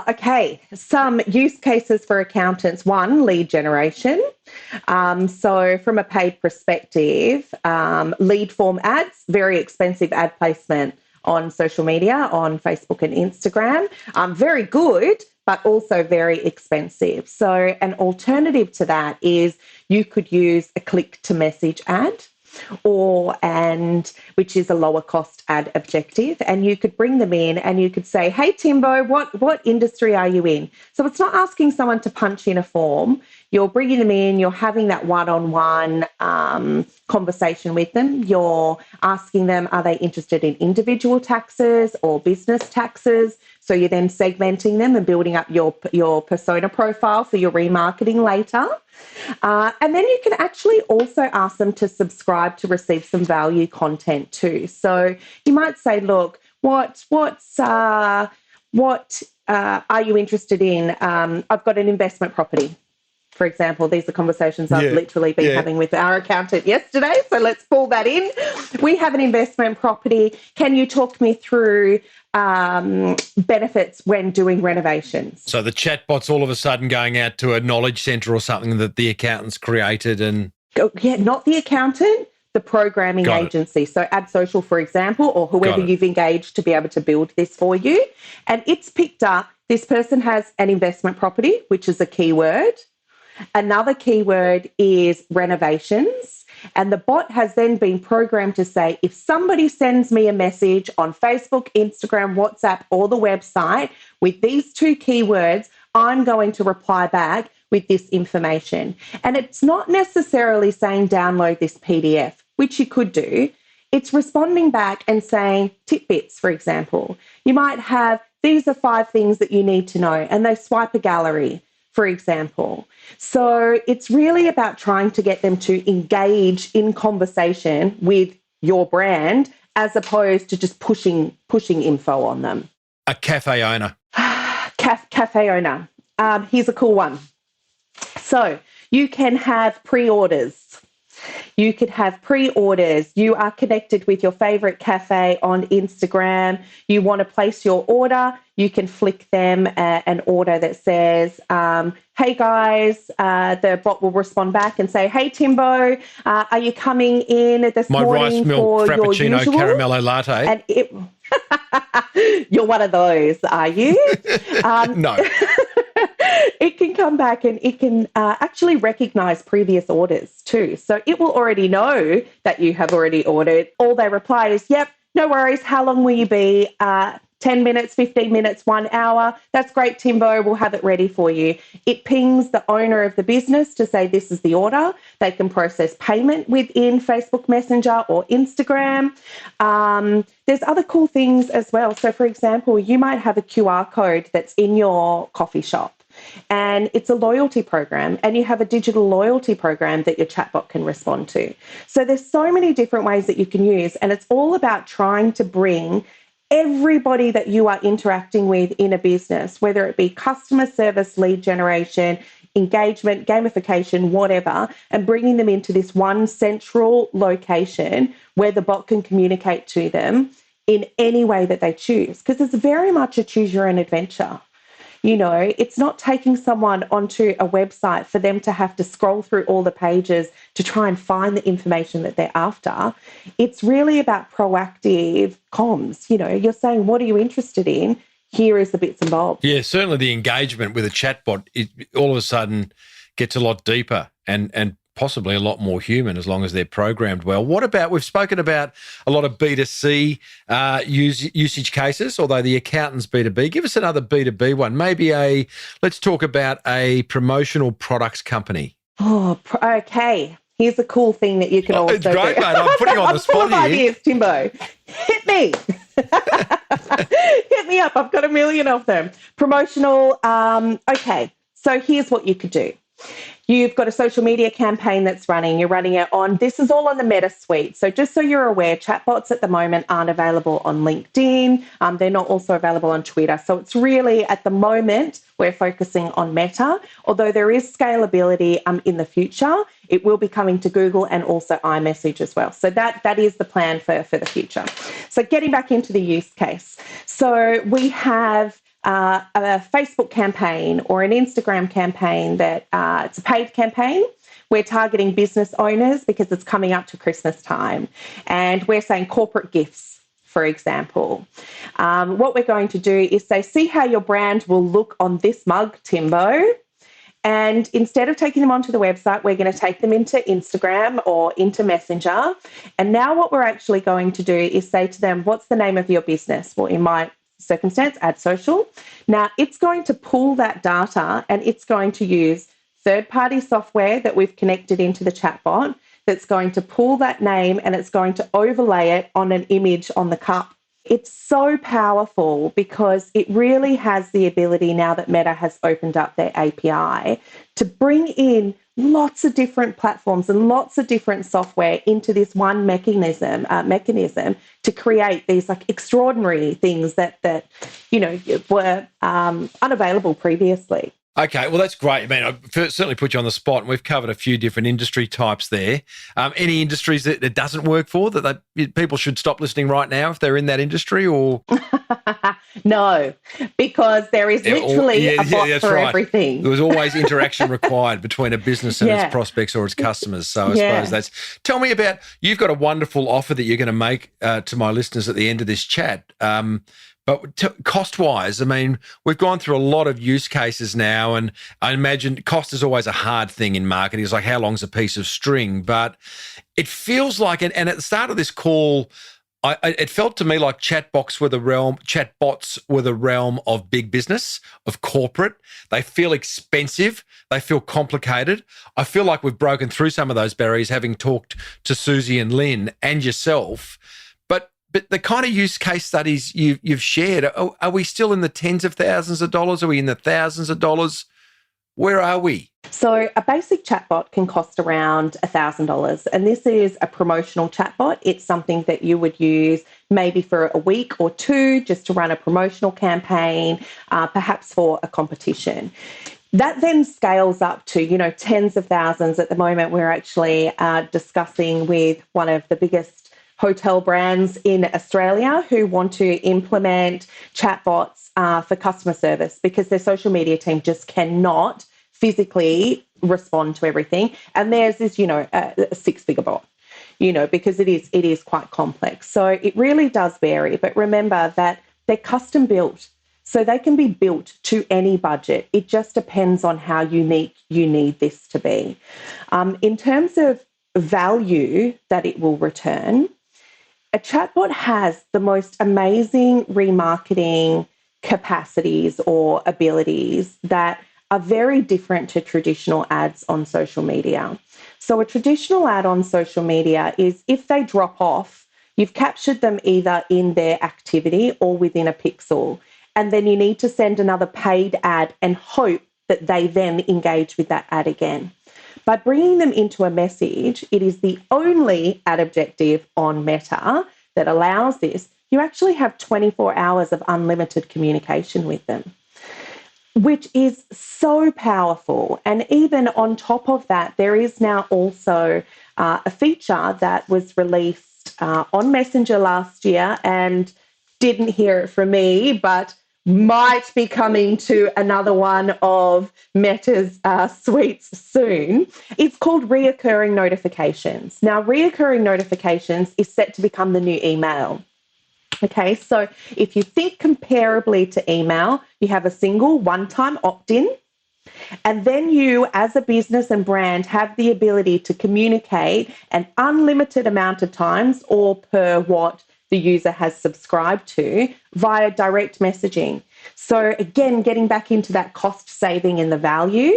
Okay. Some use cases for accountants. 1, lead generation. So from a paid perspective, lead form ads, very expensive ad placement on social media, on Facebook and Instagram. Very good, but also very expensive. So an alternative to that is you could use a click-to-message ad, which is a lower cost ad objective, and you could bring them in and you could say, hey, Timbo, what industry are you in? So it's not asking someone to punch in a form. You're bringing them in, you're having that one-on-one conversation with them. You're asking them, are they interested in individual taxes or business taxes? So you're then segmenting them and building up your persona profile for your remarketing later. And then you can actually also ask them to subscribe to receive some value content too. So you might say, look, what are you interested in? I've got an investment property, for example. These are conversations I've literally been having with our accountant yesterday. So let's pull that in. We have an investment property. Can you talk me through benefits when doing renovations? So the chatbot's all of a sudden going out to a knowledge centre or something that the accountant's created and... Yeah, not the accountant, the programming agency. So Ad Social, for example, or whoever you've engaged to be able to build this for you. And it's picked up, this person has an investment property, which is a keyword. Another keyword is renovations. And the bot has then been programmed to say, if somebody sends me a message on Facebook, Instagram, WhatsApp, or the website with these two keywords, I'm going to reply back with this information. And it's not necessarily saying download this PDF, which you could do. It's responding back and saying tidbits, for example. You might have, these are 5 things that you need to know, and they swipe a gallery, for example. So it's really about trying to get them to engage in conversation with your brand as opposed to just pushing info on them. A cafe owner. Cafe owner. Here's a cool one. So you can have pre-orders. You could have pre-orders. You are connected with your favorite cafe on Instagram. You want to place your order. You can flick them an order that says, hey guys, the bot will respond back and say, hey Timbo, are you coming in this morning rice milk for your frappuccino usual? caramello latte. And you're one of those, are you? No. It can come back and it can actually recognise previous orders too. So it will already know that you have already ordered. All they reply is, yep, no worries. How long will you be? 10 minutes, 15 minutes, 1 hour. That's great, Timbo. We'll have it ready for you. It pings the owner of the business to say this is the order. They can process payment within Facebook Messenger or Instagram. There's other cool things as well. So, for example, you might have a QR code that's in your coffee shop. And it's a loyalty program, and you have a digital loyalty program that your chatbot can respond to. So there's so many different ways that you can use, and it's all about trying to bring everybody that you are interacting with in a business, whether it be customer service, lead generation, engagement, gamification, whatever, and bringing them into this one central location where the bot can communicate to them in any way that they choose, because it's very much a choose your own adventure. You know, it's not taking someone onto a website for them to have to scroll through all the pages to try and find the information that they're after. It's really about proactive comms. You know, you're saying, what are you interested in? Here is the bits and bobs. Yeah, certainly the engagement with a chatbot, it all of a sudden gets a lot deeper and possibly a lot more human as long as they're programmed well. What about, we've spoken about a lot of B2C usage cases, although the accountant's B2B. Give us another B2B one. Maybe let's talk about a promotional products company. Oh, okay. Here's a cool thing that you can also do. It's great, do. mate. I'm putting on the spot here. Ideas, Timbo. Hit me. Hit me up. I've got a million of them. Promotional. Okay. So here's what you could do. You've got a social media campaign that's running. You're running it on, this is all on the Meta suite. So just so you're aware, chatbots at the moment aren't available on LinkedIn. They're not also available on Twitter. So it's really, at the moment, we're focusing on Meta. Although there is scalability in the future, it will be coming to Google and also iMessage as well. So that is the plan for the future. So getting back into the use case. So we have a Facebook campaign or an Instagram campaign that it's a paid campaign. We're targeting business owners because it's coming up to Christmas time. And we're saying corporate gifts, for example. What we're going to do is say, see how your brand will look on this mug, Timbo. And instead of taking them onto the website, we're going to take them into Instagram or into Messenger. And now what we're actually going to do is say to them, what's the name of your business? Well, in my circumstance, Ad Social. Now, it's going to pull that data and it's going to use third-party software that we've connected into the chatbot that's going to pull that name and it's going to overlay it on an image on the cup. It's so powerful because it really has the ability, now that Meta has opened up their API, to bring in lots of different platforms and lots of different software into this one mechanism to create these like extraordinary things that were unavailable previously. Okay, well, that's great. I mean, I've certainly put you on the spot, and we've covered a few different industry types there. Any industries that it doesn't work for, that people should stop listening right now if they're in that industry, or? No, because there is literally a bot for everything. There was always interaction required between a business and its prospects or its customers. So I suppose that's... Tell me about... You've got a wonderful offer that you're going to make to my listeners at the end of this chat. But cost-wise, I mean, we've gone through a lot of use cases now, and I imagine cost is always a hard thing in marketing. It's like, how long's a piece of string? But it feels like, and at the start of this call, it felt to me like chatbots were the realm of big business, of corporate. They feel expensive. They feel complicated. I feel like we've broken through some of those barriers, having talked to Susie and Lynn and yourself. But the kind of use case studies you've shared, are we still in the tens of thousands of dollars? Are we in the thousands of dollars? Where are we? So a basic chatbot can cost around $1,000. And this is a promotional chatbot. It's something that you would use maybe for a week or two just to run a promotional campaign, perhaps for a competition. That then scales up to, tens of thousands. At the moment, we're actually discussing with one of the biggest hotel brands in Australia who want to implement chatbots for customer service because their social media team just cannot physically respond to everything. And theirs is, a six-figure bot, because it is quite complex. So it really does vary. But remember that they're custom built. So they can be built to any budget. It just depends on how unique you need this to be. In terms of value that it will return, a chatbot has the most amazing remarketing capacities or abilities that are very different to traditional ads on social media. So a traditional ad on social media is, if they drop off, you've captured them either in their activity or within a pixel. And then you need to send another paid ad and hope that they then engage with that ad again. By bringing them into a message, it is the only ad objective on Meta that allows this. You actually have 24 hours of unlimited communication with them, which is so powerful. And even on top of that, there is now also a feature that was released on Messenger last year, and didn't hear it from me, but might be coming to another one of Meta's suites soon. It's called reoccurring notifications. Now, reoccurring notifications is set to become the new email. Okay, so if you think comparably to email, you have a single one-time opt-in, and then you, as a business and brand, have the ability to communicate an unlimited amount of times or per what the user has subscribed to via direct messaging. So again, getting back into that cost saving and the value,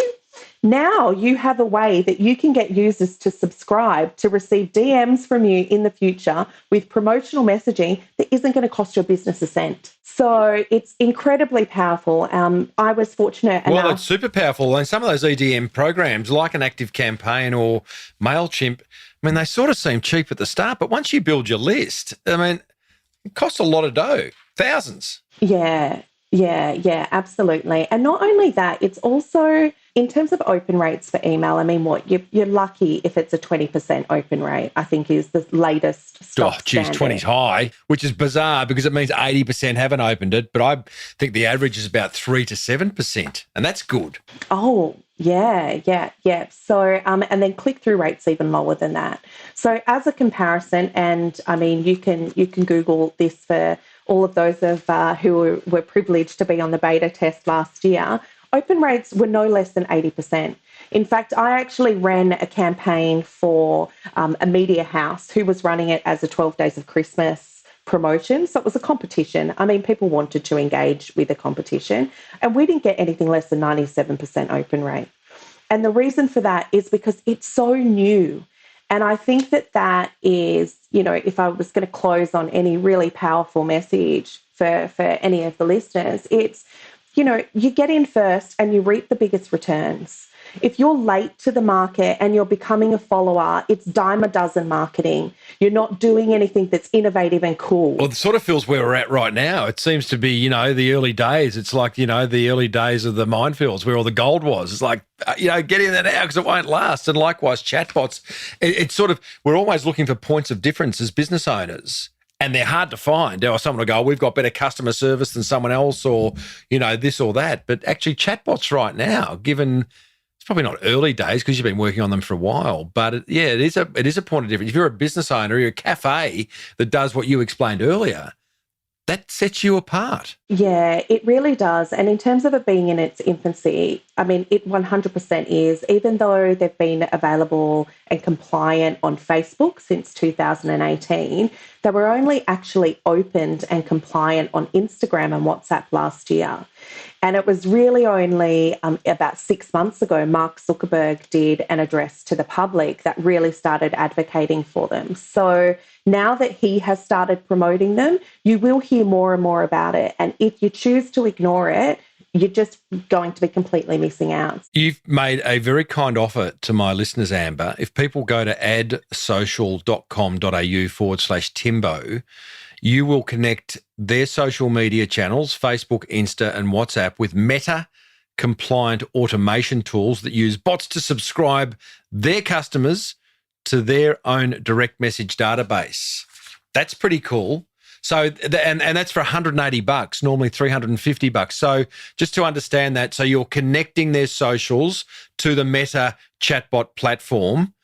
now you have a way that you can get users to subscribe to receive DMs from you in the future with promotional messaging that isn't going to cost your business a cent. So it's incredibly powerful. I was fortunate enough. Well, it's super powerful. And some of those EDM programs, like an Active Campaign or MailChimp, I mean, they sort of seem cheap at the start, but once you build your list, I mean, it costs a lot of dough, thousands. Yeah, absolutely. And not only that, it's also, in terms of open rates for email, I mean, you're lucky if it's a 20% open rate, I think is the latest stock standard. 20's high, which is bizarre because it means 80% haven't opened it, but I think the average is about 3 to 7%, and that's good. Oh, yeah. So, and then click-through rates even lower than that. So as a comparison, and I mean, you can Google this for all of those of who were privileged to be on the beta test last year, open rates were no less than 80%. In fact, I actually ran a campaign for a media house who was running it as a 12 Days of Christmas promotion. So it was a competition. I mean, people wanted to engage with a competition, and we didn't get anything less than 97% open rate. And the reason for that is because it's so new. And I think that is, if I was going to close on any really powerful message for any of the listeners, it's, you get in first and you reap the biggest returns. If you're late to the market and you're becoming a follower, it's dime a dozen marketing. You're not doing anything that's innovative and cool. Well, it sort of feels where we're at right now. It seems to be, the early days. It's like, the early days of the minefields where all the gold was. It's like, get in there now because it won't last. And likewise, chatbots. It's sort of, we're always looking for points of difference as business owners. And they're hard to find. Or someone will go, we've got better customer service than someone else, or, this or that. But actually, chatbots right now, given it's probably not early days because you've been working on them for a while, but it is a point of difference. If you're a business owner, you're a cafe that does what you explained earlier, that sets you apart. Yeah, it really does. And in terms of it being in its infancy, I mean, it 100% is. Even though they've been available and compliant on Facebook since 2018, they were only actually opened and compliant on Instagram and WhatsApp last year. And it was really only about 6 months ago, Mark Zuckerberg did an address to the public that really started advocating for them. So now that he has started promoting them, you will hear more and more about it. And if you choose to ignore it, you're just going to be completely missing out. You've made a very kind offer to my listeners, Amber. If people go to adsocial.com.au/Timbo, you will connect their social media channels, Facebook, Insta, and WhatsApp, with Meta-compliant automation tools that use bots to subscribe their customers to their own direct message database. That's pretty cool. So, and that's for $180, normally $350. So just to understand that, so you're connecting their socials to the Meta chatbot platform,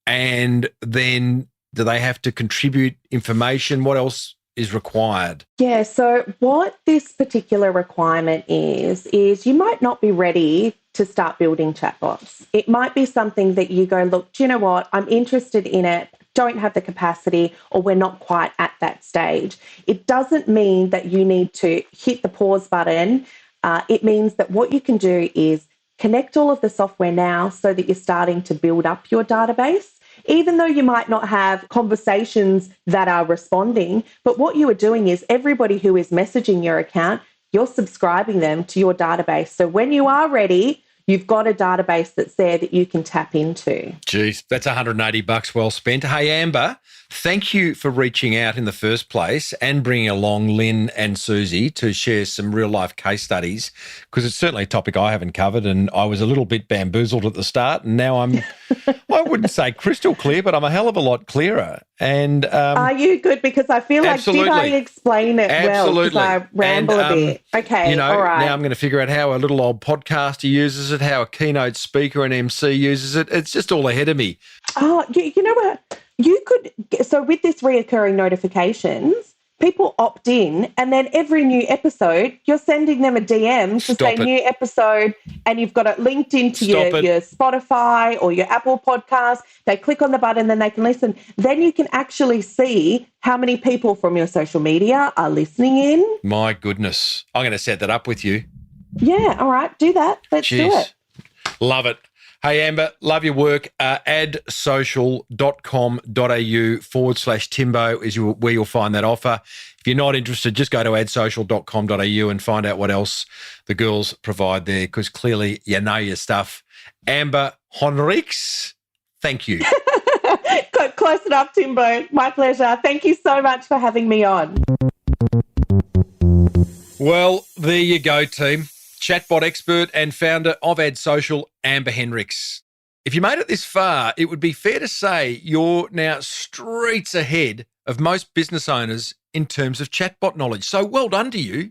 and then do they have to contribute information? What else is required? Yeah, so what this particular requirement is you might not be ready to start building chatbots. It might be something that you go, look, do you know what? I'm interested in it, don't have the capacity, or we're not quite at that stage. It doesn't mean that you need to hit the pause button. It means that what you can do is connect all of the software now so that you're starting to build up your database. Even though you might not have conversations that are responding, but what you are doing is everybody who is messaging your account, you're subscribing them to your database. So when you are ready, you've got a database that's there that you can tap into. Geez, that's $180 well spent. Hey, Amber, thank you for reaching out in the first place and bringing along Lynn and Susie to share some real-life case studies, because it's certainly a topic I haven't covered, and I was a little bit bamboozled at the start, and now I'm, I wouldn't say crystal clear, but I'm a hell of a lot clearer. And are you good? Because I feel like, did I explain it well? Because I ramble a bit. Okay, all right. Now I'm going to figure out how a little old podcaster uses it, how a keynote speaker and MC uses it. It's just all ahead of me. Oh, you know what? You could, so with this reoccurring notifications, people opt in, and then every new episode, you're sending them a DM to say new episode, and you've got it linked into your Spotify or your Apple podcast. They click on the button, then they can listen. Then you can actually see how many people from your social media are listening in. My goodness. I'm going to set that up with you. Yeah, all right, do that. Let's do it. Love it. Hey, Amber, love your work. adsocial.com.au/Timbo is where you'll find that offer. If you're not interested, just go to adsocial.com.au and find out what else the girls provide there, because clearly you know your stuff. Amber Henriques, thank you. Close enough, Timbo. My pleasure. Thank you so much for having me on. Well, there you go, team. Chatbot expert and founder of AdSocial, Amber Henriques. If you made it this far, it would be fair to say you're now streets ahead of most business owners in terms of chatbot knowledge. So well done to you.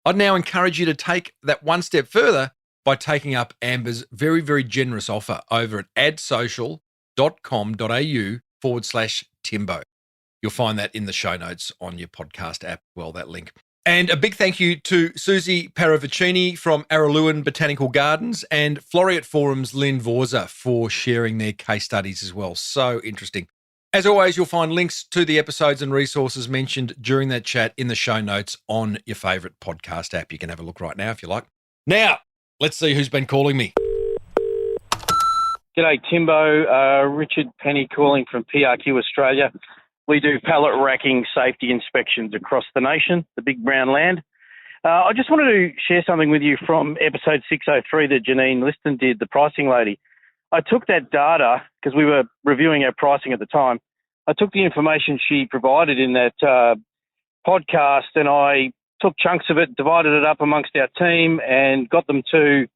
I'd now encourage you to take that one step further by taking up Amber's very, very generous offer over at adsocial.com.au/Timbo. You'll find that in the show notes on your podcast app. Well, that link. And a big thank you to Susie Paravicini from Araluen Botanical Gardens and Floriat Forum's Lynn Vorza for sharing their case studies as well. So interesting. As always, you'll find links to the episodes and resources mentioned during that chat in the show notes on your favourite podcast app. You can have a look right now if you like. Now, let's see who's been calling me. G'day, Timbo. Richard Penny calling from PRQ Australia. We do pallet racking safety inspections across the nation, the big brown land. I just wanted to share something with you from episode 603 that Janine Liston did, the pricing lady. I took that data, because we were reviewing our pricing at the time. I took the information she provided in that podcast and I took chunks of it, divided it up amongst our team and got them to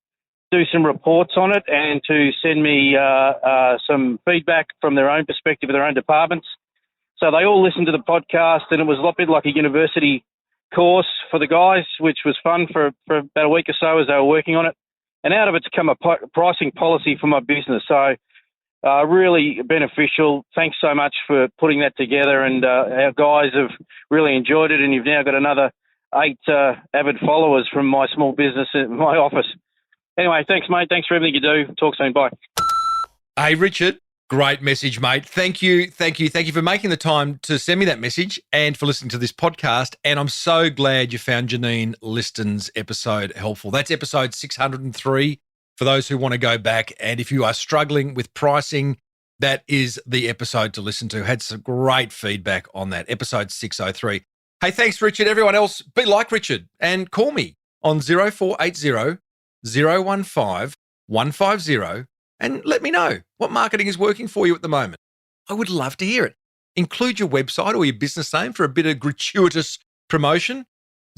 do some reports on it and to send me some feedback from their own perspective of their own departments. So they all listened to the podcast and it was a bit like a university course for the guys, which was fun for about a week or so as they were working on it. And out of it's come a pricing policy for my business. So really beneficial. Thanks so much for putting that together. And our guys have really enjoyed it. And you've now got another 8 avid followers from my small business in my office. Anyway, thanks, mate. Thanks for everything you do. Talk soon. Bye. Hey, Richard. Great message, mate. Thank you for making the time to send me that message and for listening to this podcast. And I'm so glad you found Janine Liston's episode helpful. That's episode 603 for those who want to go back. And if you are struggling with pricing, that is the episode to listen to. Had some great feedback on that, episode 603. Hey, thanks, Richard. Everyone else, be like Richard and call me on 0480 015 150 and let me know what marketing is working for you at the moment. I would love to hear it. Include your website or your business name for a bit of gratuitous promotion.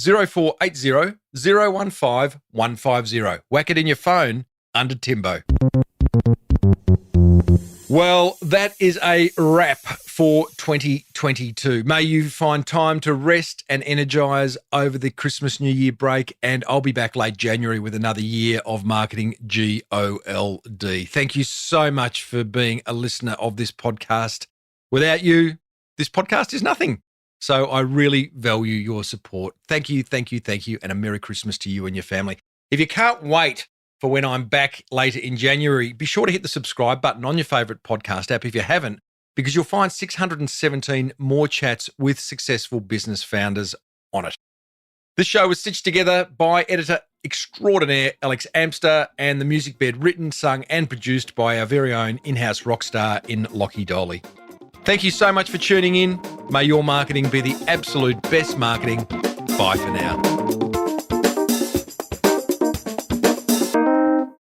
0480 015 150. Whack it in your phone under Timbo. Well, that is a wrap for 2022. May you find time to rest and energise over the Christmas New Year break, and I'll be back late January with another year of marketing GOLD. Thank you so much for being a listener of this podcast. Without you, this podcast is nothing. So I really value your support. Thank you, and a Merry Christmas to you and your family. If you can't wait for when I'm back later in January, be sure to hit the subscribe button on your favourite podcast app if you haven't, because you'll find 617 more chats with successful business founders on it. This show was stitched together by editor extraordinaire Alex Amster, and the music bed written, sung and produced by our very own in-house rock star in Lockie Dolly. Thank you so much for tuning in. May your marketing be the absolute best marketing. Bye for now.